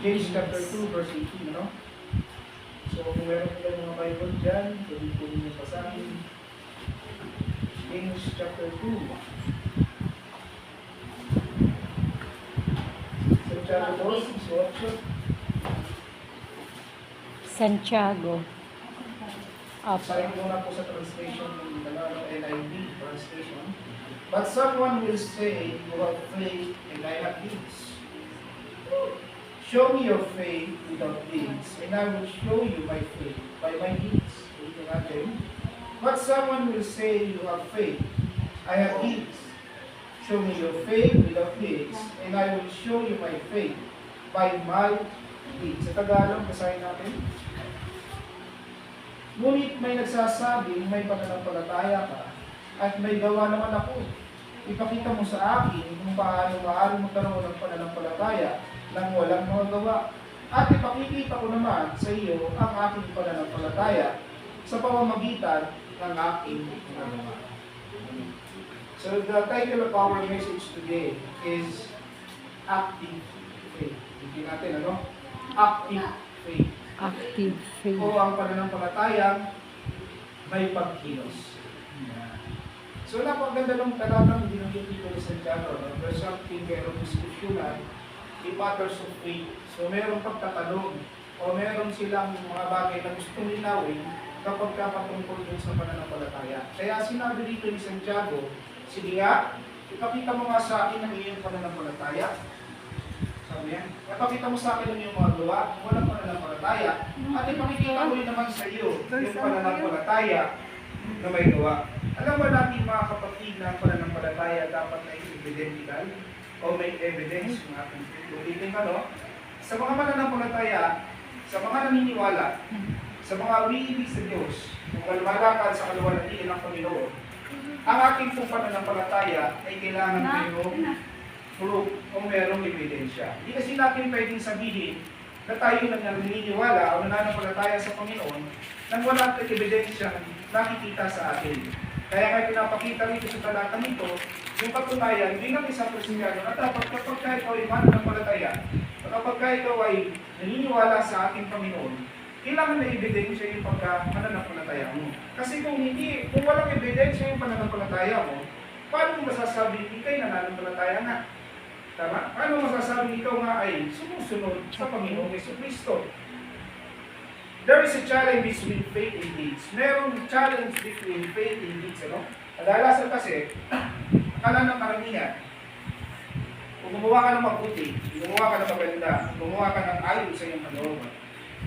James chapter 2, verse 18, ano? So, kung meron kayo mga Bible dyan, pwede po ninyo basahin. James chapter 2. Santiago 2:18. Santiago. Sabi ko muna po sa translation ng NIV translation. But someone will say, you have faith and I have deeds. Show me your faith without deeds, and I will show you my faith by my deeds. Ulitin natin. But someone will say, you have faith, I have deeds. Show me your faith without deeds, and I will show you my faith by my deeds. Sa Tagalog, basahin natin. Ngunit may nagsasabing may pananampalataya ka at may gawa naman ako. Ipakita mo sa akin kung paano maaari magkaroon ng pananampalataya nang walang mga gawa. At ipakikita ko naman sa iyo ang aking pananampalataya sa pamamagitan ng aking ginagawa. So the title of our message today is Active Faith. Hindi natin ano? Active Faith. Active faith. O ang pananampalatayang may pagkilos. So napaganda ng talagang binanggit dito ni Santiago. There's something meron description in matters of faith. So meron pagtatanong o meron silang mga bagay na gustong linawin kapag kapatungkol dun sa pananampalataya. Kaya sinabi dito ni Santiago, sige nga, ipakita mo nga sa akin ang iyong pananampalataya. Sabi niya, ipakita mo sa akin ang iyong mga gawa, walang pananampalataya, at ipakikita ko rin naman sa iyo yung pananampalataya na may gawa. Alam ba natin mga kapatid na pananampalataya dapat na evidential o may evidence ng ating ulitin ka, no? Sa mga mananampalataya, sa mga naniniwala, sa mga umiibig sa Diyos, kung lumalakad sa kaluwalhatian ng Panginoon, ang ating pong pananampalataya ay kailangan mayroong proof o mayroong ebidensya. Hindi kasi natin pwedeng sabihin na tayo lang naniniwala o nananampalataya sa Panginoon nang wala at ebidensya nakikita sa atin. Kaya nga pinapakita rito sa talata nito, yung patunayan bilang isang Kristiyano na dapat kapag ikaw ay mananampalataya, kapag ikaw ay naniniwala sa ating Panginoon, kailangan na ebidensya yung pagka-mananampalataya mo. Kasi kung walang ebidensya yung pananampalataya mo, paano mo masasabi ikay nananampalataya na? Tama? Paano masasabi ikaw nga ay sumusunod sa Panginoong Jesucristo? There is a challenge between faith and deeds. Merong challenge between faith and deeds, ano? Kadalasan kasi, akala ng karamihan, kung gumawa ka ng mabuti, gumawa ka ng maganda, gumawa ka ng ayon sa iyong kalooban,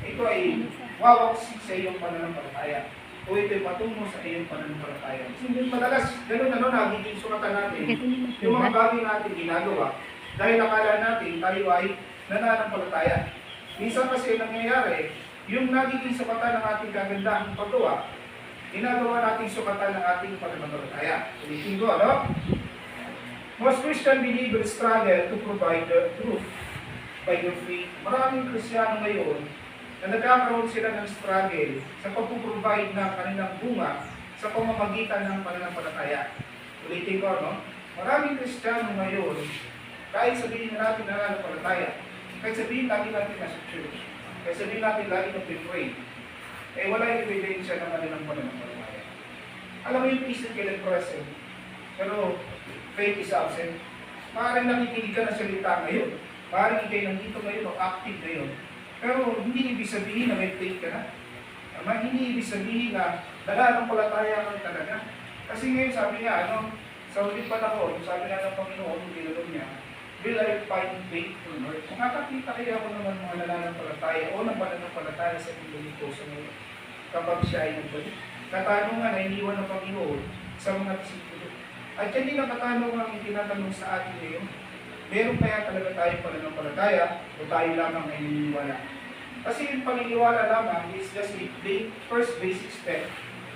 ito ay wawaksik sa iyong pananampalataya. O ito'y patungo sa iyong pananampalataya. Hindi madalas, ganun nagiging sukatan natin. Yung mga bagay natin ginagawa, dahil akala natin tayo ay nananampalataya. Minsan kasi nangyayari, yung nagiging sukatan ng ating kagandahang paggawa, ginagawa natin sukatan ng ating pananampalataya. Ulitin ko, ano? Most Christian believers struggle to provide the truth by their faith. Maraming Kristiyano ngayon na nagkakaroon sila ng struggle sa pagpuprovide ng kanilang bunga sa pamamagitan ng pananampalataya. Ulitin ko, no? Maraming Kristiyano ngayon, kahit sabihin na natin nananampalataya, kahit sabihin lagi natin nasa church, kahit sabihin natin lagi nag-pray, eh wala yung ebidensya ng kanilang pananampalataya. Alam mo yung physical and present, pero faith is absent. Maaaring nakikinig ka ng salita ngayon, maaaring ikay nandito ngayon o active ngayon, pero hindi ibig sabihin na may faith ka na. Hindi ibig sabihin na nananampalataya ka talaga. Kasi ngayon sabi niya, sa ulit panahon, sabi nga ng Panginoon, nilulong niya, will I find faith on earth? Makakakita kaya ako naman mga nananampalataya o ng pananampalataya sa Pilipinas sa ngayon kapag siya ay nagbalik. Katanungan na iniwan ng Panginoon sa mga disipulo. At yan din ang katanungan ang tinatanong sa atin ngayon. Meron kaya talaga tayong pananampalataya o tayo lamang ay naniniwala? Kasi yung paniniwala lamang is just the first basic step.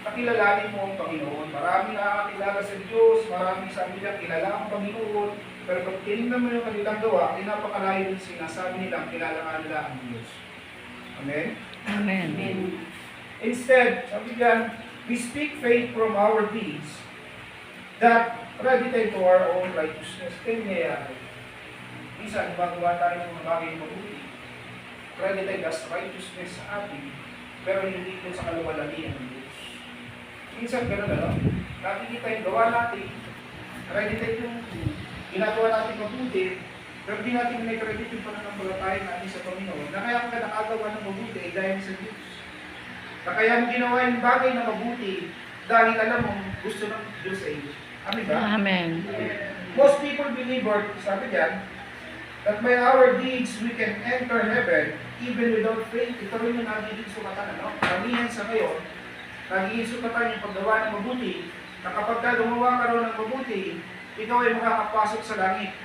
Nakilalanin mo ang Panginoon. Marami nakakakilala sa Diyos, marami sa nila kilala ang Panginoon. Pero pag tinignan mo yung kanilang gawa, ay napakalayo din sinasabi nilang kilala nga nila ang Diyos. Amen? Amen. Instead, sabi diyan, we speak faith from our deeds that relate to our own righteousness. Kaya nangyayari. Minsan, magawa tayo ng mga bagay mabuti. credited as righteousness sa atin, pero hindi po sa kaluwalhatian ng Diyos. Minsan gano'n, ano? Nakikita yung gawa natin, credited yung ginagawa natin mabuti, pero di natin may credit yung pananampalataya natin sa Panginoon, na kaya ka nakagawa ng mabuti ay dahil sa Diyos. Na kaya mo ginawa yung bagay na mabuti dahil alam mo gusto ng Diyos sa iyo. Amen ba? Amen. Most people believe, or sabi diyan, that by our deeds we can enter heaven even without faith. Ito rin yung nagiging sukatan, ano? Karamihan sa ngayon, nagiging sukatan yung paggawa ng mabuti, na kapag ka gumawa ka rin ng mabuti, ikaw ay makakapasok sa langit.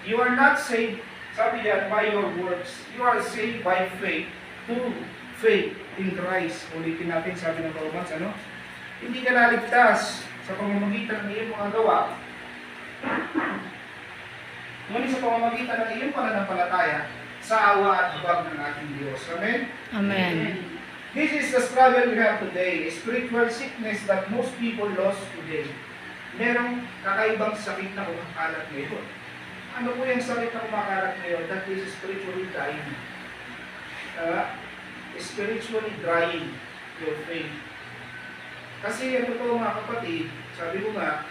You are not saved, sabi diyan, by your works. You are saved by faith, through faith in Christ. Ulitin natin, sabi ng Romans, ano? Hindi ka naligtas sa pamamagitan ng iyong mga gawa, ngunit sa pamamagitan ng iyong pananampalataya sa awa at habag ng ating Diyos. Amen? Amen. This is the struggle we have today, a spiritual sickness that most people lost today. Merong kakaibang sakit na kumakalat ngayon. Ano po yung sakit na kumakalat ngayon? That is spiritually dying. Spiritually drying your faith. Kasi ang totoo mga kapatid, sabi ko nga,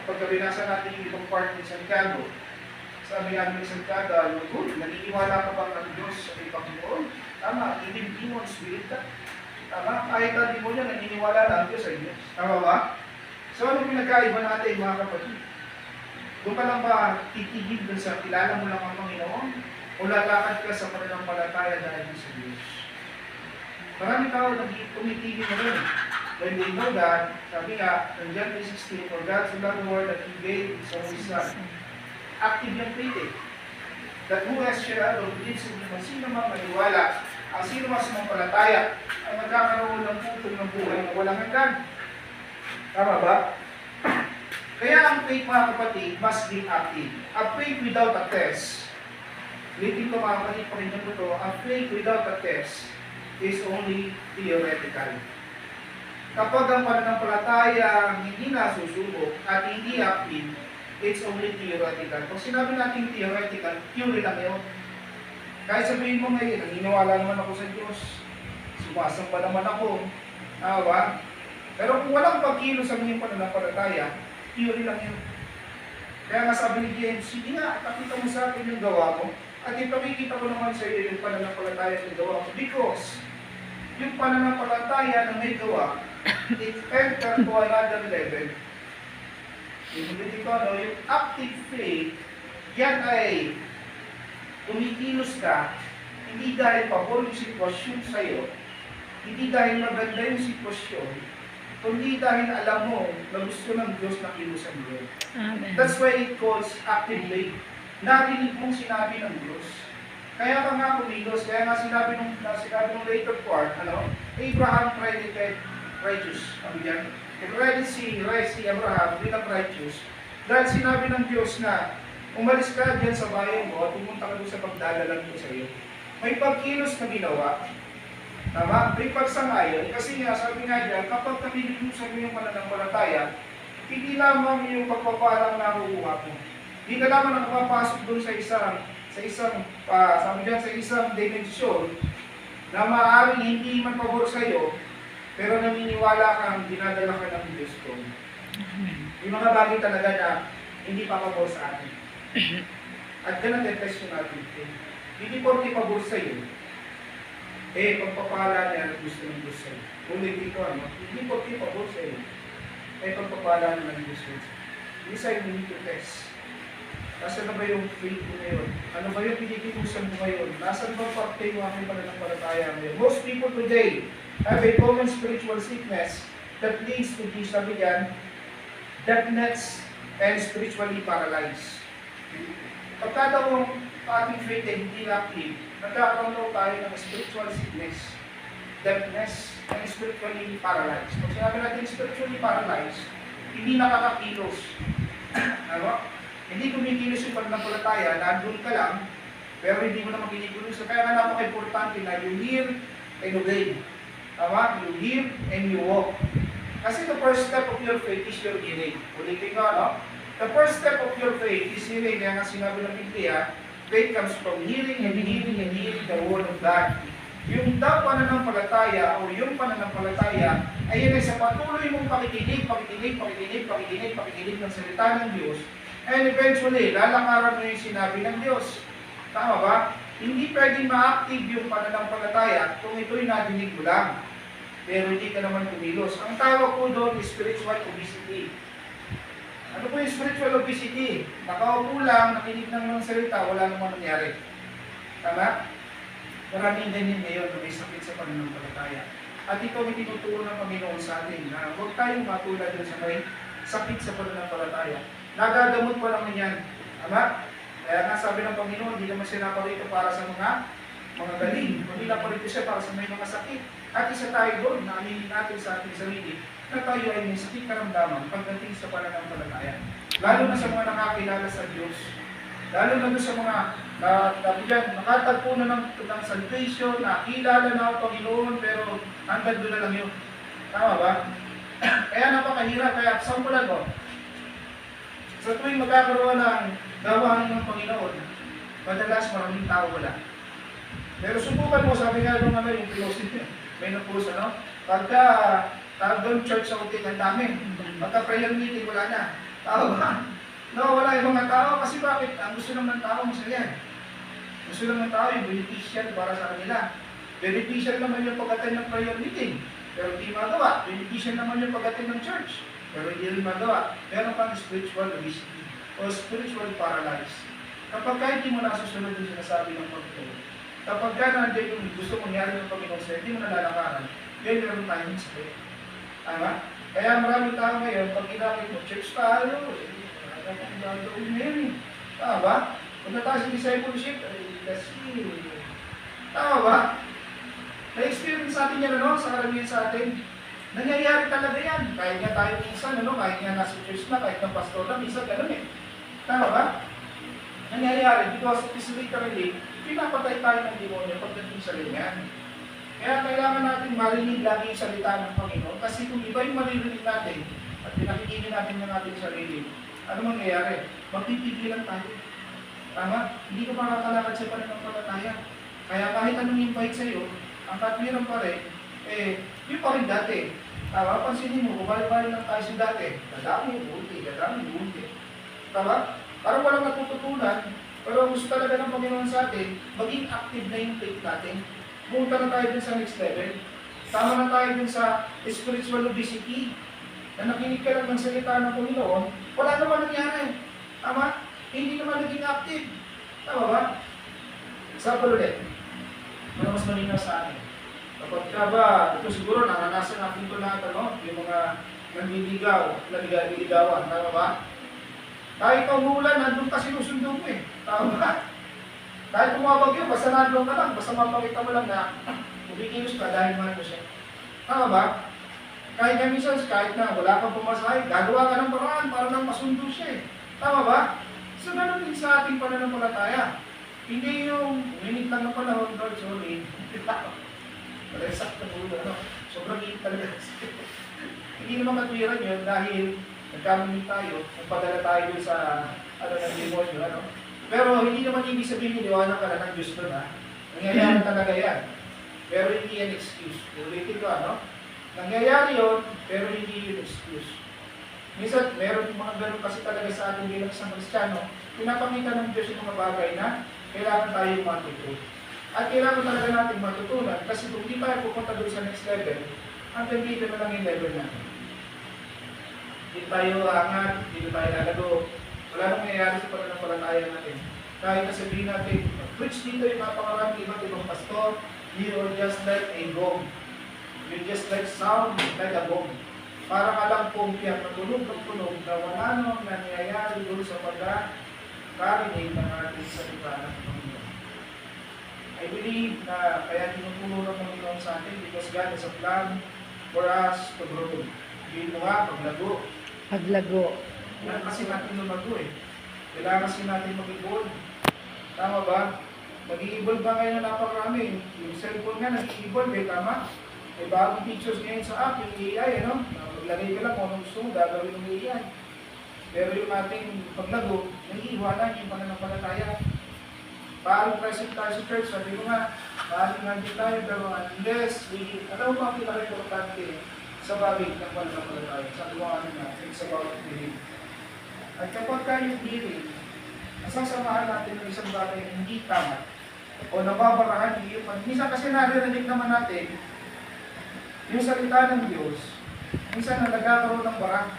kapag binasa natin yung ibang part ni Santiago, sabi namin ni Santiago, naniniwala ka ba ng Diyos sa may Panginoon? Tama, even demons believe that. Tama, kahit ang demonyo naniniwala na ang Diyos ay Diyos. Tama ba? So ano pinagkaiba natin mga kapatid? Doon ka lang ba titigil dun sa kilala mo lang ang Panginoon? O lalakad ka sa pananampalataya dahil sa Diyos? Marami tao tumitigil na rin. When they know God, sabi nga, in John 3:16, for God so loved the world that He gave His only Son. Active yung faith eh. That who has shared or believes in Him, ang sino mang maniwala, ang sino mas mampalataya, ay magkakaroon ng putol ng buhay na walang hanggan. Tama ba? Kaya ang faith mga kapatid must be active. A faith without a test, ulitin ko mga kapatid, pakinggan ko ito, a faith without a test is only theoretical. Kapag ang pananampalataya hindi nasusubok at hindi active, it's only theoretical. Pag sinabi natin theoretical, theory lang yun. Kahit sabihin mo ngayon, naniniwala naman ako sa Diyos, sumasamba naman ako, ba? Pero kung walang pagkilos sa iyong pananampalataya, theory lang yun. Kaya nga sabi ni James, sige nga, pakita mo sa akin yung gawa mo, at ipakikita ko naman sa iyo yung pananampalataya ng gawa mo. Because, yung pananampalataya na may gawa, it enter to another level. Yung active faith, yan ay tumikilos ka, hindi dahil pabor yung sitwasyon sa'yo, hindi dahil maganda yung sitwasyon, kundi dahil alam mo na gusto ng Diyos na kilusan mo. Amen. That's why it calls active faith. Narinig mong sinabi ng Diyos. Kaya ka nga kumilos, kaya nga sinabi nung later part, Abraham credited righteous. Ano yan? I-credit si Abraham bilang righteous. Dahil sinabi ng Diyos na umalis ka dyan sa bayan mo at pumunta ka doon sa pagdadalan ko sa iyo. May pagkilos na ginawa. Tama? May pagsangayon. Kasi nga, sabi nga dyan, kapag nabililusan mo yung pananampalataya, hindi lamang yung pagpapalang nakukuha mo. Hindi ka lamang nakapapasok doon sa isang dimensyon na maaaring hindi man pabor sa iyo, pero naniniwala kang dinadala ka ng Diyos ko. Yung mga bagay talaga na hindi pa pabor sa atin. At ganun din test yung natin. Hindi porke pabor sa iyo, pagpapala niya na gusto ng Diyos sa iyo. Ulit ito, hindi porke pabor sa iyo, pagpapala niya ng Diyos sa iyo. Hindi sa iyo, hindi to test. Nasaan na ba yung faith mo ngayon? Ano ba yung pinikilusan mo ngayon? Nasaan ba parte yung aking pananampalataya ngayon? Most people today have a common spiritual sickness that leads to this, sabi yan, deafness and spiritually paralyzed. Pagka daw ang ating faith ay hindi active, nagkakaroon daw tayo ng spiritual sickness, deafness, and spiritually paralyzed. Pag sinabi natin spiritually paralyzed, hindi nakakakilos. Ano? Hindi kumikilos yung pananampalataya, nandun ka lang, pero hindi mo naman kinikilos. Kaya nga napaka-importante na you hear and obey. Tama? You hear and you walk. Kasi the first step of your faith is your hearing. Ulitin ko, The first step of your faith is hearing. Kaya nga sinabi ng Biblia, Faith comes from hearing and hearing and hearing the Word of God. Yung daw pananampalataya o yung pananampalataya ay yun ay sa patuloy mong pakikinig ng salita ng Diyos, and eventually, lalakaran mo yung sinabi ng Diyos. Tama ba? Hindi pwedeng ma-active yung pananampalataya kung ito'y nadinig mo lang. Pero hindi ka naman kumilos. Ang tawag po doon is spiritual obesity. Ano po yung spiritual obesity? Nakaupo lang, nakinig ng mga salita, wala namang nangyari. Tama? Maraming ganyan ngayon na may sakit sa pananampalataya. At ito ang tinuturo ng Panginoon sa atin na huwag tayong matulad doon sa may sakit sa pananampalataya. Nagagamot pa naman yan. Tama? Kaya nga sabi ng Panginoon, hindi naman siya naparito para sa mga galing. Hindi naparito siya para sa may mga sakit. At isa tayo doon na aminin natin sa ating sarili na tayo ay may sakit karamdaman pagdating sa pananampalataya. Lalo na sa mga nakakilala sa Diyos. Lalo na sa mga nakatagpo na ng salvation, nakilala na ang Panginoon, pero hanggang doon na lang yun. Tama ba? Kaya napakahirap. Kaya sampulan ko, sa tuwing magkakaroon ng gawain ng Panginoon, madalas maraming tao wala. Pero subukan mo, sabi nga nung yung pilosin niya, may napusa, no? Pagka doon church sa ulit, ang dami. Pagka prayer meeting, wala na. Tao ba? No, wala yung mga tao. Kasi bakit? Ang gusto lang ng tao, masaya. Gusto lang ng tao yung beneficial para sa kanila. Beneficial naman yung pag-attend ng prayer meeting. Pero hindi magawa. Beneficial naman yung pag-attend ng church. Pero hindi rin magawa. Meron pang spiritual obesity o spiritual paralysis. Kapag hindi mo nasusunod yung sinasabi ng Panginoon, kapag nandiyan yung gusto mangyari ng Panginoon sa'yo, hindi mo nalalakaran, then meron tayong sakit. Tama? Kaya maraming tao ngayon, pag ginamit mo, church tayo, tama ba? Kung tayo sa discipleship, kasi, tama ba? Na-experience natin yan, sa karamihan sa atin. Nangyayari talaga yan. Kahit nga tayo minsan, kahit nga nasa church na, kahit ng pastor na, minsan ganun eh. Tama ba? Nangyayari because it is literally, pinapatay tayo ng demonyo pagdating sa linyan. Kaya kailangan natin marinig lagi yung salita ng Panginoon kasi kung iba yung maririnig natin at pinakikinin natin ng ating sarili, ano mangyayari? Magpipigilan tayo. Tama? Hindi ka makakalakad sa pananampalataya. Kaya kahit anong invite sa'yo, ang katwiran pa rin, yun pa rin dati. Tama? Pansinin mo, bumalik-balik lang tayo sa dati. Dadami, bunti. Tama? Parang walang natututunan, pero gusto talaga ng Panginoon sa atin, maging active na yung faith natin. Punta na tayo dun sa next level. Tama na tayo dun sa spiritual obesity. Na nakinig ka lang ng salita ng Panginoon, wala naman nangyari. Tama? Hindi naman naging active. Tama ba? Example ulit. Ano mas malinaw sa atin? Kapag ka ba, ito siguro naranasan natin ito lahat, yung mga naliligawan. Tama ba? Kahit umuulan, nandun ka sinusundo mo eh. Tama ba? Kahit bumabagyo, basta nandun ka lang, basta mapakita mo lang na umikilos ka dahil mahal mo siya. Tama ba? Kahit na minsan, kahit na wala kang pumasahe, gagawa ka ng paraan para nang masundo siya eh. Tama ba? So, ganun din sa ating pananampalataya. Hindi yung minute lang ng panahon, Lord, sorry. Wala yung sakto ng ulo, sobrang init talaga. Hindi naman katwiran yun dahil nagkamali tayo, nagpadala tayo sa ng demonyo, Pero hindi naman ibig sabihin niliwanag ka na ng Diyos doon, Nangyayari talaga yan. Pero hindi yan excuse. Ulitin ko, Nangyayari yun, pero hindi yun excuse. Minsan, meron yung mga ganun kasi talaga sa ating bilang isang Kristiyano, pinapakita ng Diyos yung mga bagay na kailangan tayo matutunan. At kailangan talaga natin matutunan kasi kung hindi tayo pupunta doon sa next level, hanggang dito na lang yung level natin. Hindi tayo angat, hindi tayo lalago. Wala nang nangyayari sa pananampalataya natin. Kahit na sabihin natin, preach dito yung napakarami iba't ibang pastor, you are just like a bomb. You just like sound like a bomb. Para ka lang pumpya, matulog ng tulog na wala nang nangyayari doon sa pagkakarinig ng ating salita ng Panginoon. I believe na kaya tinutulong ng Panginoon sa atin because God has a plan for us to grow. Hindi mo nga, paglago. Kailangan kasi natin lumago eh. Kailangan kasi natin mag-evolve. Tama ba? Mag-i-evolve ba ngayon na napakarami? Yung cellphone nga, nag-i-evolve eh, tama? May bagong features ngayon sa app, yung AI, Maglagay ka lang kung anong gusto mo, gagawin ng AI. Pero yung ating paglago, naiiwanan yung pananampalataya. Parang present tayo sa church, sabi ko nga, parang nandito tayo, pero unless, alam mo ba ang pinaka-importante sa bagay ng pananampalataya? Sabi ko ano na, it's about belief. At kapag kayo belief, nasasamahan natin ng isang bagay na hindi tama, o nababarahan yung minsan kasi naririnig naman natin, yung salita ng Diyos, minsan na nagkakaroon ng bara.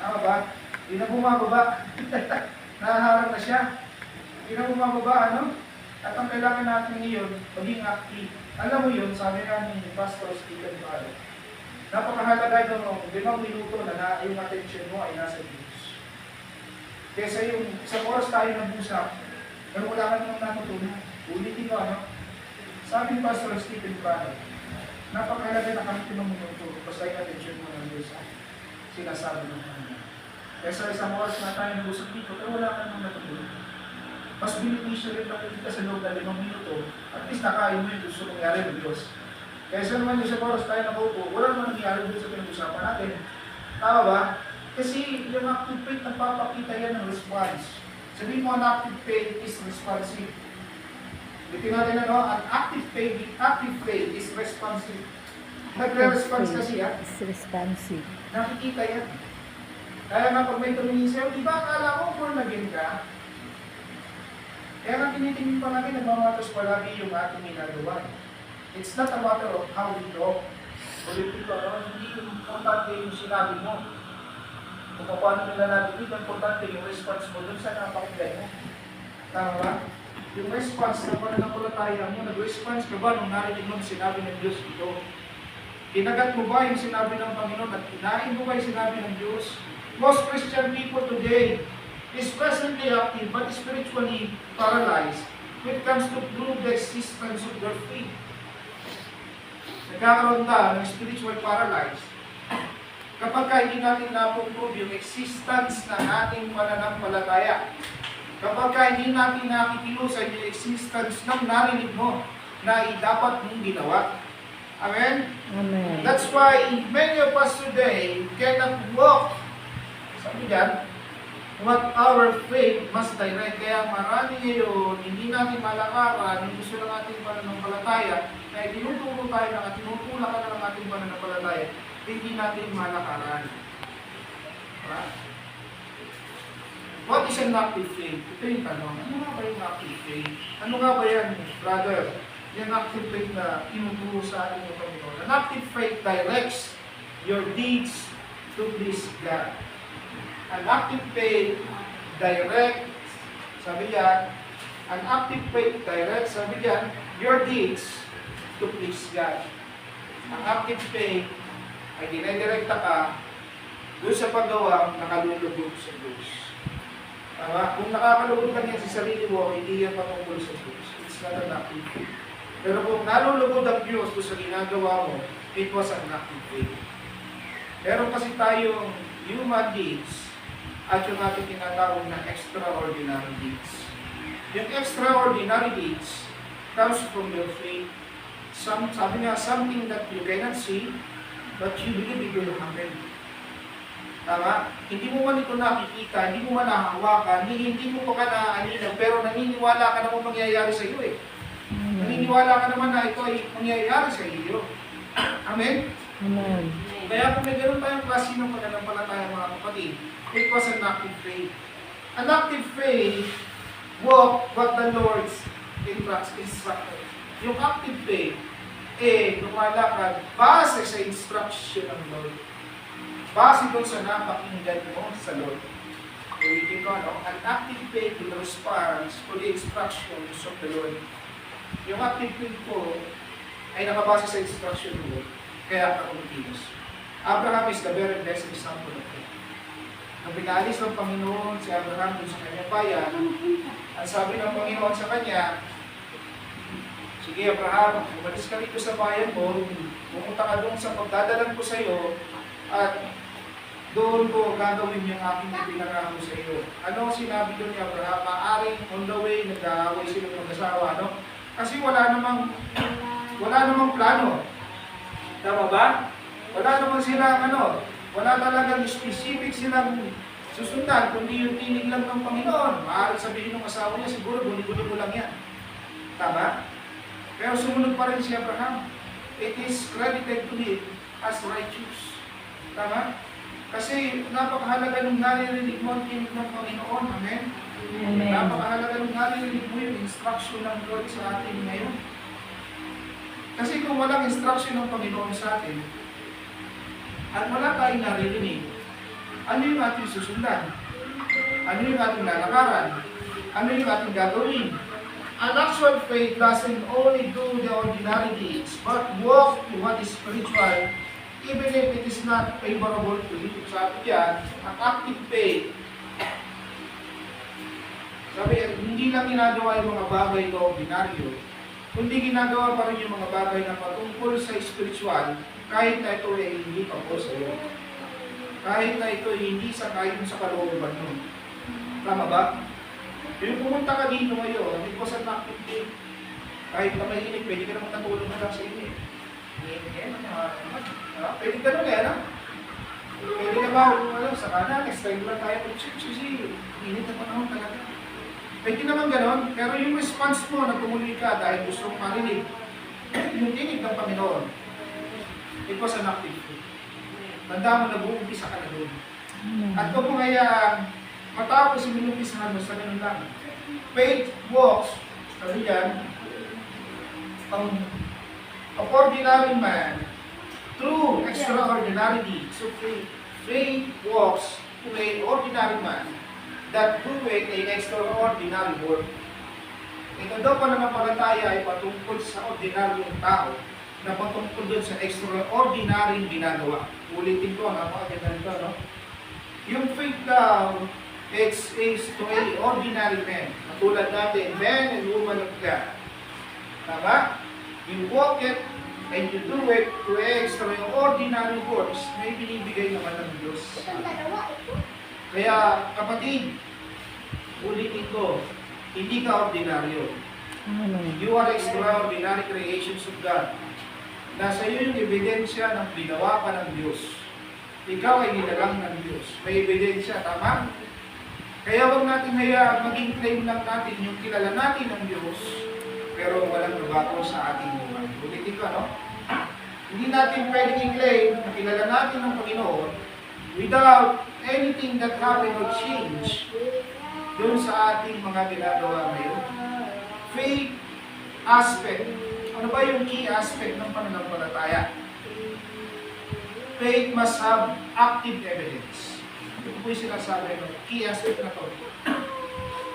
Tama ba? Hindi na bumababa. Nahaharap na siya. Hindi na bumababa, ano? At ang kailangan natin ngayon, maging active. Alam mo yun, sabi nga ni Pastor Stephen Balo, napakahalaga ito ng 5 minuto na yung attention mo ay nasa Diyos. Kesa yung isang oras tayo nag-usap, pero wala ka namang natutunan. Ulitin mo, ano? Sabi ni Pastor Stephen Balo, napakahalaga na kami 5 minuto, basta yung attention mo ng Diyos ay sinasabi ng Panginoon. Kesa isang oras na tayo nag-usap dito, pero wala ka namang natutunan. Mas beneficial rin nakikita sa loob ng 5 minuto, at least nakain mo yung gusto nangyari ng Diyos. Kaysa naman yung sa oras tayo nakaupo, wala naman nangyari doon sa pinag-usapan natin. Tama ba? Kasi yung active faith, nagpapakita yan ng response. Sabihin mo, an active faith is responsive. Bitin natin ano, an active faith is responsive. Nagre-response kasi yan. It's responsive. Nakikita yan. Kaya nga pag may tumingin sa'yo, di ba akala mo born again ka? Kaya nga tinitingin pa natin, nagmamatos palagi yung ating ginagawa. It's not a matter of how we talk. Ulitin ko, hindi importante yung sinabi mo. Kung paano nila natin dito, importante yung response mo dun sa napakinggan mo. Tama ba? Yung response na pananampalataya mo, nag-response ka ba nung narinig mo sinabi ng Diyos dito? Kinagat mo ba yung sinabi ng Panginoon at kinain mo ba yung sinabi ng Diyos? Most Christian people today is presently active but spiritually paralyzed when it comes to prove the existence of their faith. Nagkakaroon na ng spiritual paralyzed kapag hindi natin na-prove yung existence ng ating pananampalataya. Kapag hindi natin nakikilusan yung existence ng narinig mo na dapat mong ginawa. Amen? Amen. That's why many of us today cannot walk. Sabi dyan, what our faith must direct. Kaya marami ngayon, hindi natin malakaran, yung gusto ng ating pananampalataya, kaya tinuturo tayo ng tinutulak ka na ng ating pananampalataya, hindi natin malakaran. Right? What is an active faith? Ito yung tanong. Ano nga ba yung active faith? Ano nga ba yan, brother? Yung active faith na tinuturo sa ating Panginoon. An active faith directs your deeds to please God. An active faith directs, sabi yan, an active faith directs, sabi yan, your deeds to please God. Ang active faith ay dinedirekta ka doon sa paggawa nakalulugod sa Diyos. Tama? Kung nakakalugod ka niya sa sarili mo, hindi yan patungkol sa Diyos. It's not an active faith. Pero kung nalulugod ang Diyos doon sa ginagawa mo, it was an active faith. Meron kasi tayong human deeds at yung ating tinatawag na extraordinary deeds. Yung extraordinary deeds comes from your faith. Sabi nga, something that you cannot see, but you believe it will happen. Tama? Hindi mo man ito nakikita, hindi mo man nahahawakan, hindi mo pa ka naaalinaw, pero naniniwala ka na kung mangyayari sa iyo eh. Naniniwala ka naman na ito ay mangyayari sa iyo. Amen? Amen. Kaya kung may ganoon tayong klase ng pananampalataya mga kapatid, it was an active faith. An active faith, walk what the Lord's instructed. Yung active faith, lumalakad base sa instruction ng Lord. Base doon sa napakinggan mo sa Lord. Ulitin ko, an active faith will respond to the instructions of the Lord. Yung active faith ko ay nakabase sa instruction ng Lord. Kaya ako magkilos. Abraham is the very best example of it. Nung pinaalis ng Panginoon si Abraham dun sa kanyang bayan, ang sabi ng Panginoon sa kanya, sige Abraham, umalis ka rito sa bayan mo, pumunta ka doon sa pagdadalan ko sa iyo, at doon ko gagawin yung aking pinangahan ko sa iyo. Ano sinabi doon ni Abraham? Maaring on the way, nag-aaway sila ng mag-asawa, no? Kasi wala namang plano. Tama ba? Wala naman silang wala talagang specific silang susundan, kundi yung tinig lang ng Panginoon. Maaari sabihin ng asawa niya, siguro guni-guni mo lang yan. Tama? Pero sumunod pa rin si Abraham. It is credited to him as righteous. Tama? Kasi napakahalaga nung naririnig mo ang tinig ng Panginoon. Amen? Amen. Napakahalaga nung naririnig mo yung instruction ng Lord sa atin ngayon. Kasi kung walang instruction ng Panginoon sa atin, at wala tayong naririnig, ano yung ating susundan? Ano yung ating lalakaran? Ano yung ating gagawin? An actual faith doesn't only do the ordinary deeds, but walk to what is spiritual, even if it is not favorable to you. Sabi yan, ang active faith, sabi, hindi lang ginagawa yung mga bagay na ordinaryo, kundi ginagawa pa rin yung mga bagay na patungkol sa spiritual, kahit na ito ay hindi tungkol sa iyo. Kahit na ito ay hindi sa kayo sa kalooban mo. Tama ba? Yung pumunta ka dito ngayon, because of active faith, kahit na mainit, pwede ka naman natulog na lang sa inyo. Pwede ka naman ano? Pwede ka ba, sa kanan, next time lang tayo mag-church, kasi init na panahon talaga. Pwede naman gano'n, pero yung response mo na tumuloy ka dahil gusto mong marinig, yung tinig ng Panginoon, it was an active faith. Tanda mo na buumpisa ka na doon. At kung kaya matapos yung binumpisahan mo sa ganun lang, faith walks, sabi yan, ang ordinary man through extraordinary deeds. So faith walks to an ordinary man that do it in extraordinary work. Ito daw pananampalataya ay patungkol sa ordinaryong tao na patungkol doon sa extraordinary ginagawa. Ulitin ko, napakaganda nito, no? Yung faith daw, it is to a ordinary man. Katulad natin, man and woman of God. Tama? You walk it and you do it to extraordinary works na ibinibigay naman ng Diyos. Kaya, kapatid, ulitin ko, hindi ka ordinaryo. You are extraordinary creations of God. Nasa iyo yung ebidensya ng ginawa ka ng Diyos. Ikaw ay nilalang ng Diyos. May ebidensya, tama? Kaya huwag natin hayaan maging claim lang natin yung kilala natin ng Diyos, pero walang nabago sa ating buhay. Ulitin ko, no? Hindi natin pwedeng i-claim na kilala natin ng Panginoon without anything that happened or change doon sa ating mga ginagawa ngayon. Faith aspect. Ano ba yung key aspect ng pananampalataya? Faith must have active evidence. Ito po yung sinasabi ng key aspect na to.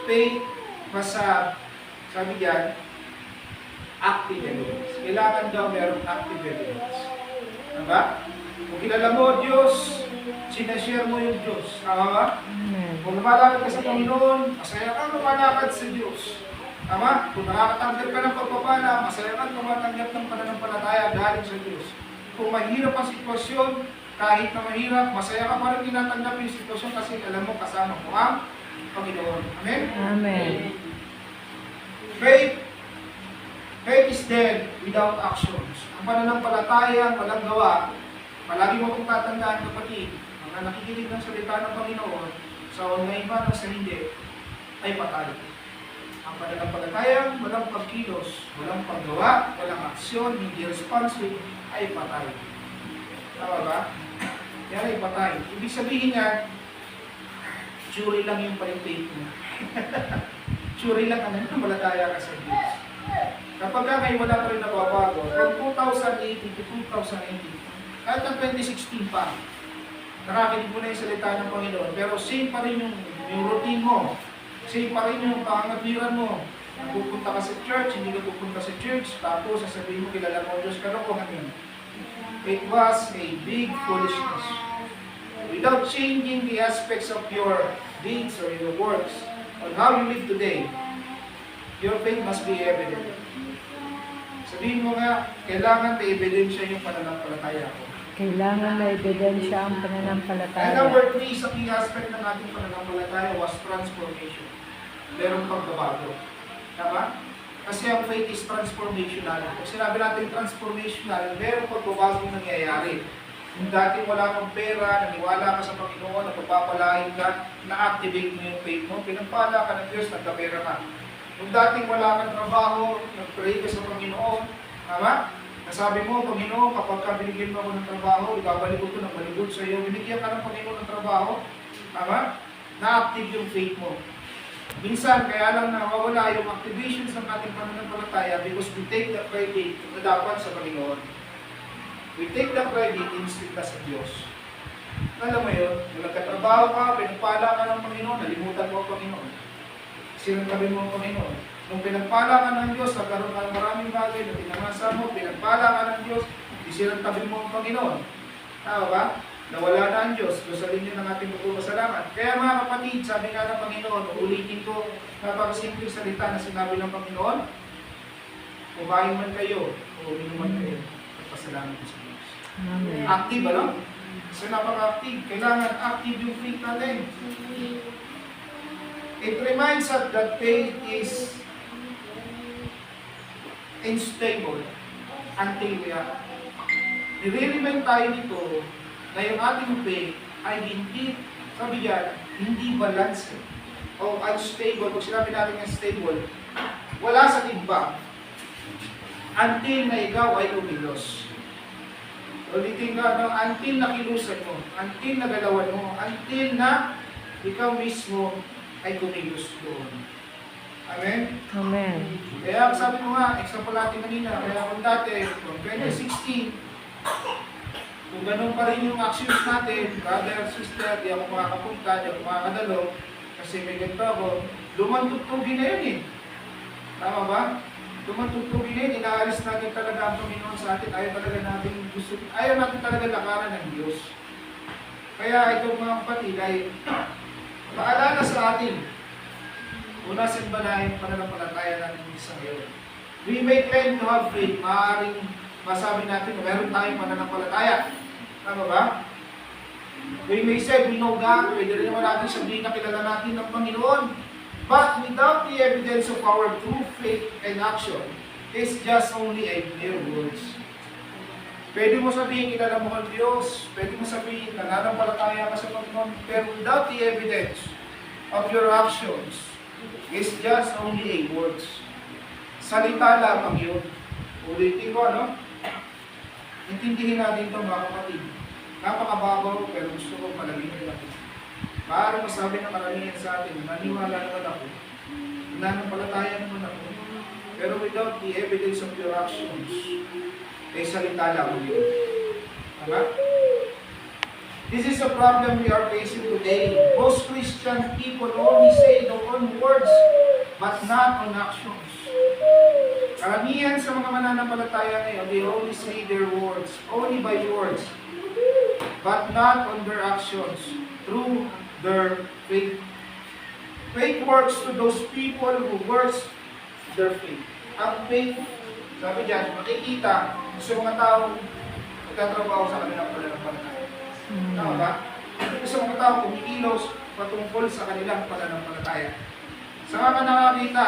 Faith must have, sabi diyan, active evidence. Kailangan daw merong active evidence. Diba? Kung kilala mo Diyos, sinashare mo yung Diyos. Tama ba? Kung lumalakad ka sa Panginoon, masaya kang lumalakad sa Diyos. Tama? Kung nakakatanggap ka ng pagpapala, masaya kang tumatanggap ng pananampalataya galing sa Diyos. Kung mahirap ang sitwasyon, kahit na mahirap, masaya ka pa rin tinatanggap yung sitwasyon kasi alam mo kasama mo ang Panginoon. Amen? Amen. Faith is dead without actions. Ang pananampalataya, walang gawa. Palagi mo kong tatandaan, kapatid, mga nakikinig ng salita ng Panginoon, sa online man o sa hindi, ay patay. Ang pananampalataya, walang pagkilos, walang paggawa, walang aksyon, hindi responsive, ay patay. Tama ba? Yan ay patay. Ibig sabihin nga, tsuri lang yung faith mo. Tsuri lang ang nananampalataya ka sa Diyos. Kapag ka ngayon wala pa rin nababago, from 2018 to 2018, kahit ang 2016 pa, nakakinig mo na yung salita ng Panginoon, pero same pa rin yung routine mo, same pa rin yung pangangapiran mo. Pupunta ka sa church, hindi ka pupunta sa church, tapos sasabihin mo kilala mo Diyos, kalokohan yun. It was a big foolishness. Without changing the aspects of your deeds or your works, on how you live today, your faith must be evident. Sabihin mo nga, kailangan may ebidensya yung pananampalataya ko. Kailangan na ebidensya ang And pananampalataya. number 3, sa key aspect ng ating pananampalataya was transformation. Merong pagbabago. Tama? Kasi ang faith is transformational. Pag sinabi natin transformational, merong pagbabagong nangyayari. Kung dati wala kang pera, naniwala ka sa Panginoon, nagpapalain ka, na-activate mo yung faith mo, pinagpala ka ng Diyos, nagkapera ka. Kung dating wala kang trabaho, nag-pray ka sa Panginoon, tama? Nasabi mo, Panginoon, kapag ka binigyan mo ako ng trabaho, ibabalik ko ito ng balibod sa iyo, binigyan ka ng Panginoon ng trabaho, tama? Na-active yung faith mo. Minsan, kaya lang nawawala yung activations ng ating pananampalataya because we take the credit na dapat sa Panginoon. We take the credit instead na sa Diyos. Alam mo yun, kung nagkatrabaho ka, pinagpala ka ng Panginoon, nalimutan mo ang Panginoon. Sinuntabi mo ang Panginoon. Nung pinagpala ka ng Diyos, nagkaroon ka ng maraming bagay na pinamasa mo, pinagpala ka ng Diyos, isinuntabi mo ang Panginoon. Tama ba? Nawala na ang Diyos, dosalin niyo ng ating pagpapasalamat. Kaya mga kapatid, sabi nga ng Panginoon, ulitin ko, napakasimpleng salita na sinabi ng Panginoon, kumain man kayo, o uminuman kayo, pagpasalamat ko sa Diyos. Amen. Active, ano? So napaka-active. Kailangan active yung faith natin. It reminds us that faith is unstable until we act. I-remind tayo nito na yung ating faith ay hindi, sabi diyan, hindi balance o unstable. Kung sinabi natin unstable, wala sa timbang until na ikaw ay umilos. Ulitin ka, no? Until na kilusan mo, until na galawan mo, until na ikaw mismo ay kumilos doon. Amen? Amen. Kaya sabi ko nga, example natin kanina, kaya kung dati, from 2016, kung ganun pa rin yung actions natin, brother, sister, di ako makakapunta, di ako makakadalo, kasi may ganito ako, lumantugtugin na yun eh. Tama ba? Lumantugtugin na yun, inaalis natin talaga ang Panginoon sa atin, ayaw talaga natin gusto, ayaw natin talaga lakaran ng Diyos. Kaya ito mga kapatid ay paalala sa atin, una simbanahin pananampalataya natin sa ngayon. We may claim to have faith, maaaring masabi natin na meron tayong pananampalataya. Tama ba? We may say we know God, pwede rin naman natin sabihin na kilala natin ng Panginoon. But without the evidence of our true faith and action, it's just only a mere words. Pwede mo sabihin kilala mo ang Diyos, pwede mo sabihin nananampalataya ka sa Panginoon, pero without the evidence of your actions, it's just only a words. Salita lamang yun. Ulitin ko, ano? Intindihin natin ito mga kapatid. Napakababaw, pero gusto ko palagin natin. Maaaring masabi ng karamihan sa atin, maniwala naman ako, nananampalataya naman ako, pero without the evidence of your actions, ay salita lamang yun. Tama? This is a problem we are facing today. Most Christian people only say their own words, but not on actions. Karamihan sa mga mananampalataya ngayon, they only say their words, only by words, but not on their actions, through their faith. Faith works to those people who works their faith. Ang faith, sabi dyan, makikita sa mga taong nagtatrabaho sa kanilang pananampalataya. Tama ba? Sa mga taong kumikilos patungkol sa kanilang pananampalataya. Saan ka nakakita?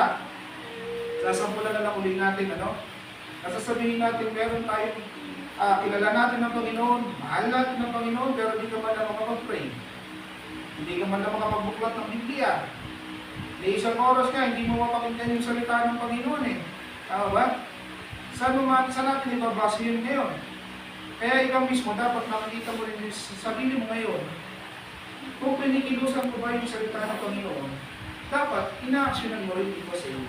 Sasampulan na lang ulit natin, ano? Nasasabihin natin, meron tayong kilala natin ng Panginoon, mahal natin ng Panginoon, pero hindi ka man lang makapag-pray. Hindi ka man lang makapagbuklat ng Biblia. Di isang oras ka, hindi mo mapakinggan yung salita ng Panginoon eh. Tama ba? Saan natin ibabasa yun ngayon? Kaya ikaw mismo, dapat nakikita mo rin sa sarili mo ngayon, kung pinikilusan ko ba yung salita ng Panginoon, dapat ina-actionan mo rin ito sa iyo.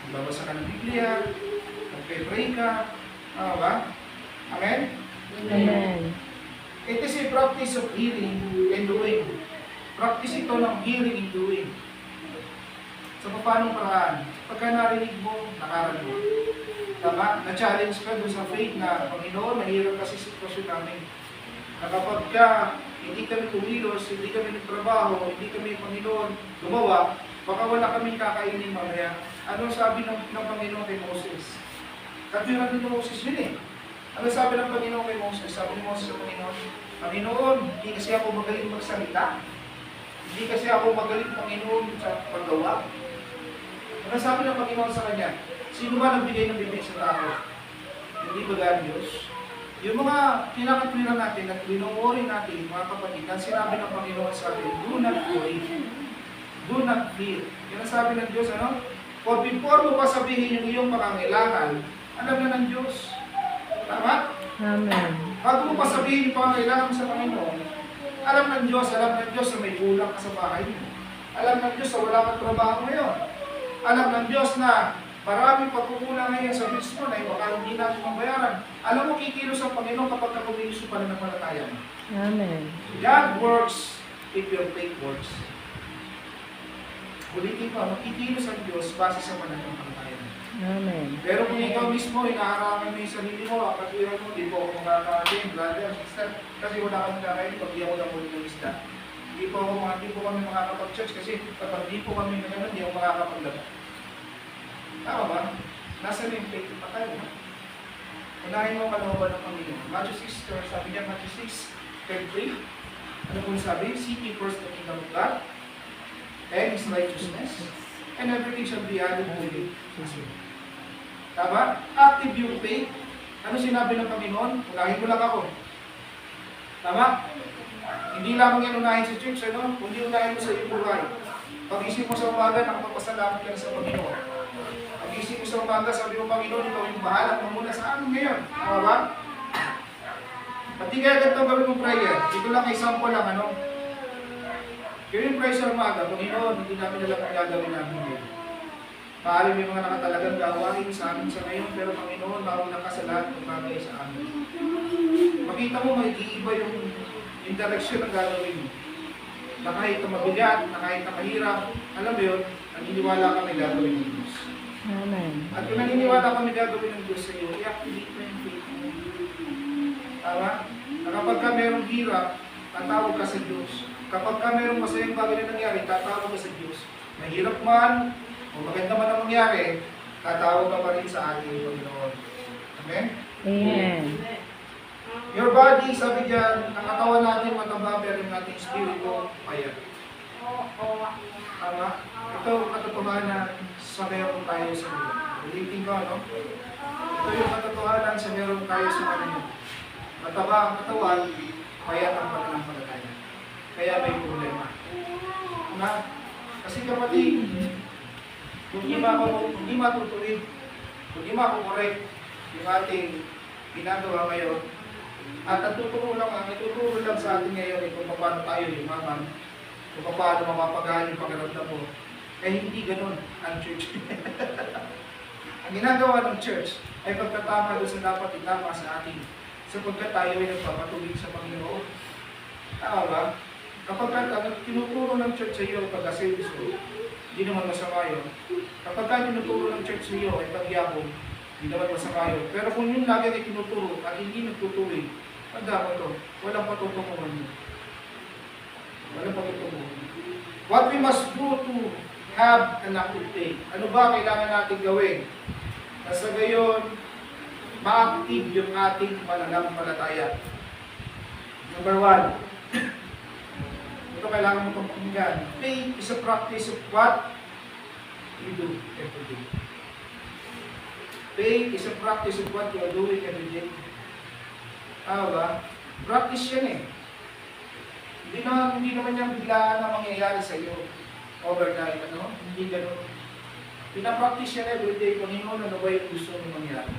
Babasa ka ng Biblia, magpe-pray ka, ba? Amen? Amen. It is a practice of hearing and doing. Practice ito ng hearing and doing. Sa paanong paraan? Pagka narinig mo, nakarinig mo. Tama? Na-challenge ka doon sa faith na, Panginoon, mahirap kasi sitwasyon namin. Na kapag ka, hindi kami kumilos, hindi kami nagtrabaho, hindi kami, Panginoon, gumawa, baka wala kaming kakainin mamaya. Ano sabi ng Panginoon kay Moses? Katulad ni Moses yun eh. Ano sabi ng Panginoon kay Moses? Sabi ni Moses sa Panginoon, Panginoon, hindi kasi ako magaling magsalita. Hindi kasi ako magaling, Panginoon, sa paggawa. Ano sabi ng Panginoon sa kanya? Sino ba nagbigay ng bibig sa tao? Hindi ba ang Diyos? Yung mga kinakatwiran natin at winowori natin, mga kapatid, ang sinabi ng Panginoon sa atin, do not worry. Do not fear. Yan ang sabi ng Diyos, ano? For before mo pa sabihin yung iyong pangangailangan, alam na ng Diyos. Tama? Amen. Bago mo pa sabihin yung pangangailangan mo sa Panginoon, alam ng Diyos na may kulang ka sa bahay mo. Alam ng Diyos na wala kang trabaho ngayon. Alam ng Diyos na maraming pagkukulang ngayon sa bills mo na baka hindi natin mabayaran. Alam mo, kikilos ang Panginoon kapag kumilos yung pananampalataya mo. Amen. God works if your faith works. Ulitin ko, makikilos ang Diyos base sa pananampalataya mo. Amen. Pero kung ikaw mismo, inaharangan mo yung sarili mo, katwiran mo, di po ako makakain, brother, sister, kasi wala kang kakain, pag di ako lang ulit ng isda. Di po kami makakapag-church kasi kapag di po kami na gano'n, di ako makakapaglaba. Tama ba? Nasa yung faith pa tayo. Unahin mo ang kalooban ng Panginoon. Matthew 6, sabi niya, Matthew 6, 33. Ano po sabi? Seek ye first the kingdom of God and His righteousness, and everything shall be added to you. Tama? Active yung faith. Ano sinabi ng Panginoon? Unahin mo lang ako. Tama? Hindi lamang yan unahin sa church, ano? Kundi unahin mo sa iyong buhay. Pag-isip mo sa umaga, nakapagpasalamat ka na sa Panginoon. Pag-isip mo sa umaga, sabi mo, Panginoon, ikaw yung bahala mo muna sa amin ngayon. Tama ba? Pati kaya ganito gawin mong prayer. Ito lang example lang, ano? Yung prayer sa umaga, Panginoon, hindi namin alam ang gagawin namin ngayon. Maaari may mga nakatalagang gawain sa amin sa ngayon, pero Panginoon, mauna ka sa lahat ng bagay sa amin. Makita mo, may iiba yung direction ng gagawin mo. Na kahit na mabigat, na kahit na mahirap, alam mo yun, naniniwala kami gagawin ng Diyos. Amen. At kung naniniwala kami gagawin ng Diyos sa iyo, i-activate mo yung faith mo. Tama? Na kapag ka merong hirap, tatawag ka sa Diyos. Kapag ka merong masayang bagay na nangyari, tatawag ka sa Diyos. Mahirap man, o maganda man ang mangyari, tatawag ka pa rin sa ating Panginoon. Amen? Amen. Your body, sabi dyan, ang katawan natin mataba, pero yung ating spirito, payat. Tama? Ito ang katotohanan sa meron tayo sa mundo. Ulitin ko, no? Ito yung katotohanan sa meron tayo sa mundo. Mataba ang katawan, payat ang pananampalataya. Kaya may problema. Na? Kasi kapatid, kung hindi matutuwid, kung hindi makukorek yung ating ginagawa ngayon, at natuturo lang sa atin ngayon kung paano tayo yumaman, kung paano mapapagaan yung pagkaramdam mo. Eh hindi ganun ang church. Ang ginagawa ng church ay pagkatama doon sa dapat itama sa atin, sapagkat tayo ay nagpapatubig sa Panginoon. Tama ba? Kapag tinuturo ng church sa iyo ay pag-aservice mo, hindi naman masama yun. Kapag tinuturo ng church sa iyo ay pagyabong, hindi naman masama yun. Pero kung yun lagi ay tinuturo at hindi nagtutuloy, tanda mo ito, walang patutunguhan mo. Walang patutunguhan. What we must do to have an active faith? Ano ba kailangan natin gawin? Nasa gayon, ma-active yung ating pananampalataya. Number 1, ito kailangan mo itong pakinggan. Faith is a practice of what you do every day. Faith is a practice of what you are doing every day. Ba? Practice yan eh. Hindi naman yan biglaan na mangyayari sa iyo overnight. Ano? Hindi gano'n. Pinapractice yan every day. Panginoon, ano ba yung gusto mo mangyari?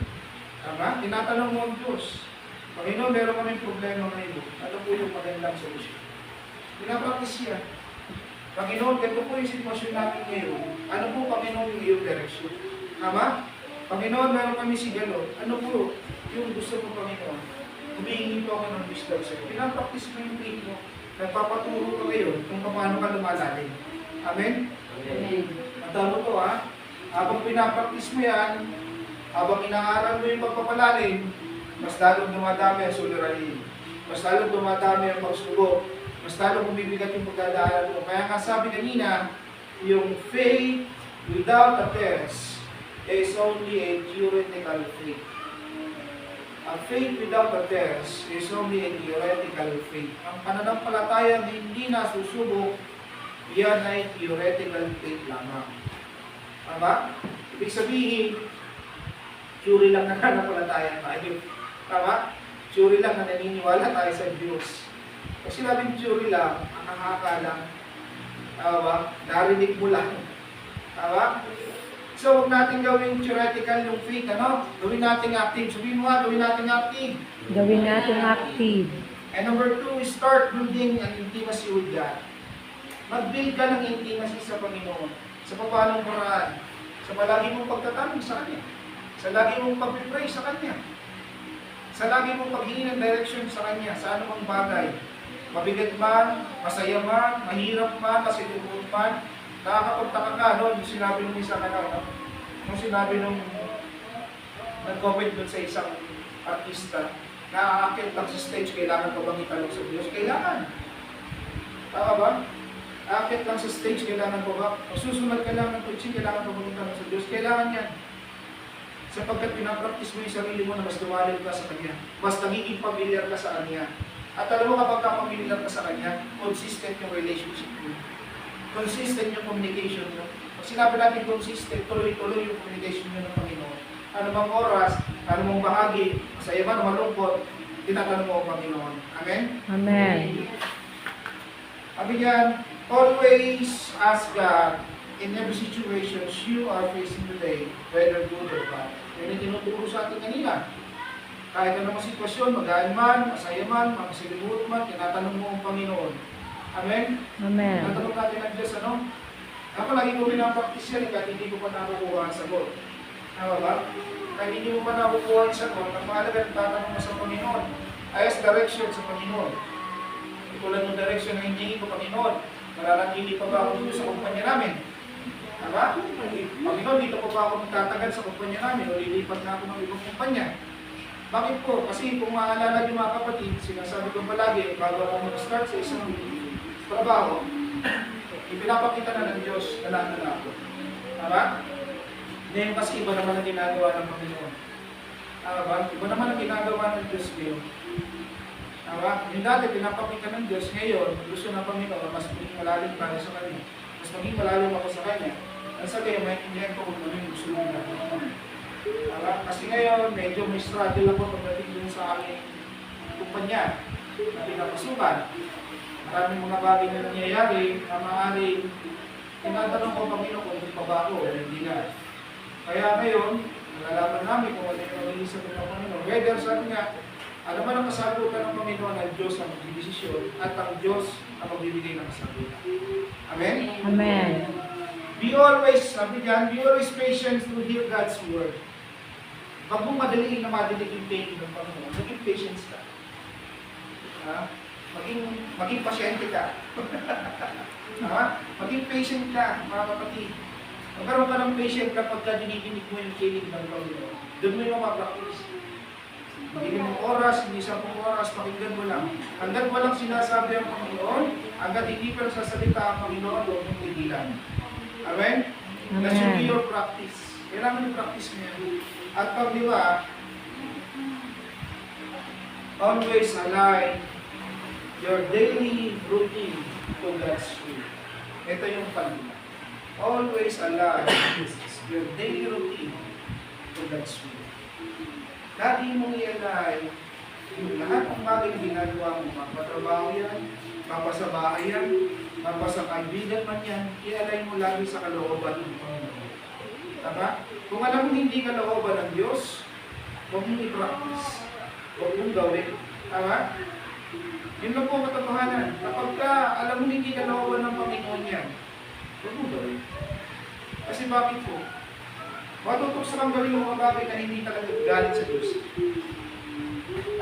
Tama? Tinatanong mo ang Diyos. Panginoon, meron kaming problema ngayon. Ano po yung magandang solusyon? Pinapractice yan. Panginoon, ganito po yung sitwasyon natin ngayon. Ano po, Panginoon, yung iyong direction? Tama? Panginoon, meron kami sigalo. Ano po yung gusto mo, Panginoon? Humihingi po ako ng wisdom sa'yo. Pinapractice mo yung faith mo. Nagpapaturo ka ngayon kung paano ka lumalalim. Amen? Amen. Matalo to ha. Habang pinapractice mo yan, habang inaaral mo yung pagpapalalim, mas lalong dumadami ang suliranin. Mas lalong dumadami ang pagsubok. Mas lalong bumibigat yung pagdadaanan mo. Kaya nga sabi kanina, yung faith without a test is only a theoretical faith. A faith without a test is only a theoretical faith. Ang pananampalataya na hindi nasusubok, yan ay theoretical faith lamang. Tama? Ibig sabihin, theory lang na pananampalataya tayo. Tama? Theory lang na naniniwala tayo sa Diyos. Pag sinabing theory lang, akakaka lang. Tama ba? Narinig mo lang. Tama ba? So, huwag natin gawing theoretical yung faith, ano? Gawin natin active. Sabihin mo nga, gawin natin active. Gawin natin active. And number 2 is start building an intimacy with God. Mag-build ka ng intimacy sa Panginoon. Sa papanong paraan. Sa palagi mong pagtatanong sa Kanya. Sa lagi mong pag-pray sa Kanya. Sa lagi mong paghingi ng direction sa Kanya. Sa anumang bagay. Mabigat man, masaya man, mahirap man, kasilipot man. Nakakapagtaka ka, no? Yung sinabi nung isa ka no? Yung sinabi nung nag-comment dun sa isang artista na aakit lang sa stage, kailangan pa bang itanong sa Diyos? Kailangan. Tama ba? Aakit lang sa stage, kailangan pa ba? O susunod ka lang ng preaching, kailangan pa bang itanong sa Diyos? Kailangan yan. Sapagkat pinapractice mo yung sarili mo na mas lumalim ka sa Kanya. Mas nagiging familiar ka sa Kanya. At alam mo kapag ka-familiar ka sa Kanya, consistent yung relationship mo. Consistent yung communication mo. Pag sinabi natin consistent, tuloy-tuloy yung communication mo ng Panginoon. Ano bang oras, ano mong bahagi, masaya man o malungkot, tinatanong mo ang Panginoon. Amen? Amen. Sabi niyan, always ask God in every situation you are facing today, whether good or bad. Yan ang tinuturo sa atin kanina. Kahit anong sitwasyon, magaan man, masaya man, makasilimuot man, tinatanong mo ang Panginoon. Amen? Amen. Tinatanong natin ang Diyos, ano? Ako lagi ko pinapractice yan, kahit hindi ko pa nakukuha ang sagot. Tama ba? Kahit hindi mo pa nakukuha ang sagot, ang mahalaga ang tatanong mo sa Panginoon. Ayos direction sa Panginoon. Tulad ng direction na hinihingi ko, Panginoon, malalangili pa ba ako dito sa kumpanya namin? Tama? Panginoon, dito pa ba ako magtatagal sa kumpanya namin o lilipat na ako ng ibang kumpanya? Bakit po? Kasi kung maalala niyo mga kapatid, sinasabi ko palagi, bago ako mag-start sa isang trabaho, ipinapakita na ng Diyos na lahat na ako. Tama? Ngayon kasi iba naman ang ginagawa ng Panginoon. Tama ba? Iba naman ang ginagawa ng Diyos ngayon. Tama? Yung dati pinapakita ng Diyos, ngayon, gusto ng Panginoon, mas maging malalim tayo sa Kanya. Mas maging malalim ako sa Kanya. Ang sabi, may hindi ko kung ano yung gusto ng Panginoon. Kasi ngayon, medyo may struggle ako pagdating dun sa aming kumpanya na pinapasukan. Maraming mga bagay na nangyayari na maaari tinatanong ko Panginoon kung hindi pa ba ako o hindi na. Kaya ngayon, nalalaman namin kung ano yung nag-iisip ng Panginoon. Whether sabi nga, alam mo ang kasagutan ng Panginoon ang Diyos ang magdidesisyon at ang Diyos ang magbibigay ng kasagutan. Amen? Amen. Be always, sabi diyan, be always patient to hear God's word. Huwag mong madaliin na madinig yung pain ng Panginoon. Maging patience ka. Ha? Maging pasyente ka. Ha? Maging patient ka, mga kapatid. Magkaroon ka ng patient kapag ka dinidinig mo yung kilig ng Panginoon. Doon mo yung mapractice. Magiging mong oras, hindi 10 oras, pakinggan mo lang. Hanggat walang sinasabi ang Panginoon, hanggat hindi pa nagsasalita ang Panginoon, huwag mong tigilan. Amen? Amen. That should be your practice. Kailangan yung practice mo yan. At pag-diwa, always align your daily routine to God's will. Ito yung pag-diwa. Always align your daily routine to God's will. Lagi mong i-align yung lahat ng bagay na ginagawa mo. Mapatrabaho yan, mapasabahay yan, mapasakaibigan man yan, i-align mo lagi sa kalooban ng Panginoon. Tama? Kung alam mo hindi kalooban ng Diyos, huwag mong i-practice. Huwag mong gawin. Tama? Yun lang po ang katotohanan. Kapag ka alam mo hindi kalooban ng Panginoon yan, huwag mong gawin. Kasi bakit po? Matutok sa kang gawin yung mga bagay na hindi talaga galit sa Diyos.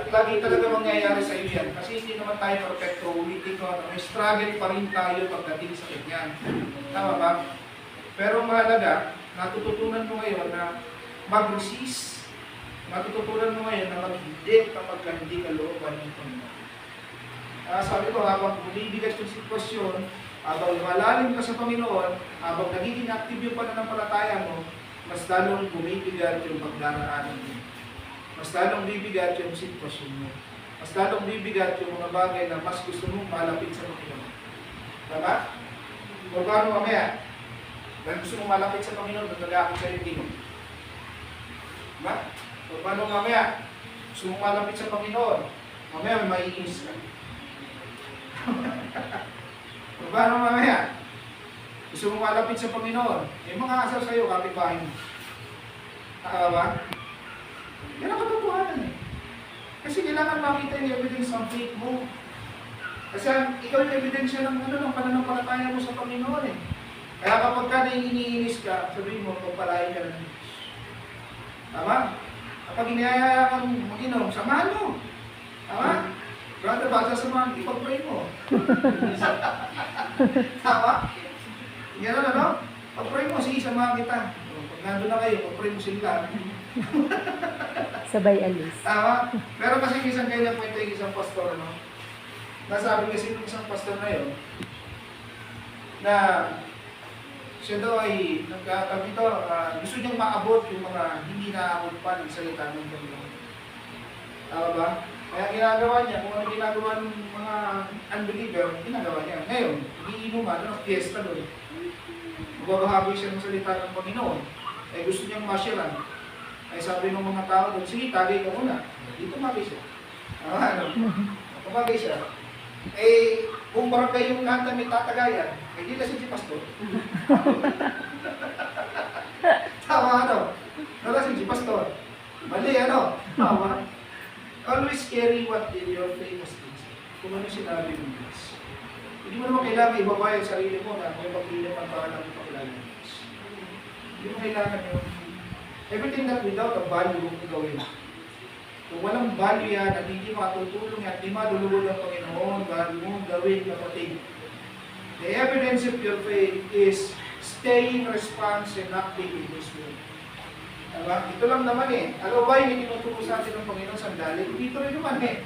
At lagi talaga mangyayari sa iyo yan. Kasi hindi naman tayo perfecto. Ulitin ko, may struggle pa rin tayo pagdating sa ganyan. Tama ba? Pero mahalaga, natututunan mo ngayon na mag-resist. Matututunan mo ngayon na mag-hindi kapag hindi ka looban ng Panginoon. Sabi ko, habang bumibigat yung sitwasyon, habang malalim ka sa Panginoon, habang nagiging active yung pananampalataya mo, mas lalong bumibigat yung pagdaraanan mo. Mas lalong bibigat yung sitwasyon mo. Mas lalong bibigat yung mga bagay na mas gusto mong malapit sa Panginoon. Tama? Kung paano mamaya, dahil gusto mong malapit sa Panginoon, nagagakit sa hindi mo. Diba? Kung paano mamaya, Gusto mong malapit sa Panginoon. Mamaya may maiinis ka. Paano mamaya? Gusto mong malapit sa Panginoon. Yung mga asal sa'yo, kapitbahay mo. Tama ba? Yan ang katotohanan eh. Kasi kailangan makita yung evidence ng faith mo. Kasi ikaw yung ebidensya ng pananampalataya mo sa Panginoon eh. Kaya kapag ka iniinis ka, sabihin mo, pagpalain ka ng Diyos. Tama? Kapag inihayaya kang mag-inom, samahan mo. Tama? Brother, baka samahan, ipag-pray mo. Tama? Ganun ano? Pag-pray mo, sige, samahan kita. Pag nandun na kayo, pag-pray mo sila. Sabay alis. Tama? Meron kasi isang ganyan kwento yung isang pastor, no? Nasabi kasi ng isang pastor na yun, na siya daw ay nagkatabi ito, gusto niyang maabot yung mga hindi naabot pa ng salita ng Panginoon. Tama ba? Kaya ginagawa niya, kung ano ginagawa ng mga unbeliever, ginagawa niya. Ngayon, iinuman, fiesta doon. Magbabahagi siya ng salita ng Panginoon. Eh gusto niyang masyalan. Ay sabi ng mga tao doon, sige, tagay ka muna. Dito magay siya. Tumagay siya. Eh, kung barangay yung kanta may tatagayan, eh di lasing si pastor. Tama ano? Nalasing si pastor. Mali ano? Tama. Always carry what in your famous things. Kung ano sinabi ng Diyos. Hindi mo naman kailangan ibaba yung sarili mo na may pagpili ang pangalan ng pakilala ng Diyos. Hindi mo kailangan yung everything that without a value mo gawin. Kung walang value yan at hindi makatutulong yan, hindi madulungan ng Panginoon, value mo gawin kapatid. The evidence of your faith is staying response and acting in His will. Diba? Ito lang naman eh. Ano ba yung tinuturo sa atin ng Panginoon sandali? Dito rin naman eh.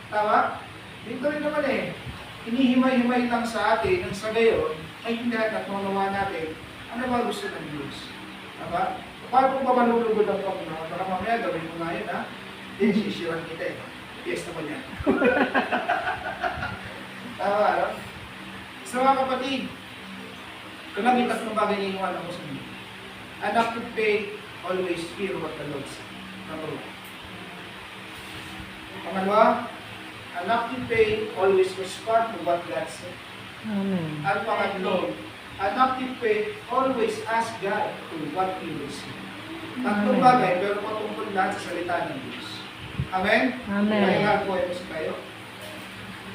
Tama? Dito rin naman eh. Hinihimay-himay lang sa atin nang sa gayon, ay hindi at maunawa natin ano ba gusto ng Diyos. Tama? Paano kung mamalulugod ang Panginoon? Baka mamaya gawin mo nga yun ha? Hindi, sisiran kita eh. Yes naman yan. Tama, no? So mga kapatid, ito lang yung tatlong bagay na inuwan ako sa inyo. An active faith, always hear what the Lord says. Number one. Pangalawa, an active faith, always respond to what God said. Amen. At pangatlo, an active faith, always ask God to what He will say. Tatlong bagay, pero patungkol lahat sa salita ng Diyos. Amen? Amen. Kaya nga po, ito sa tayo.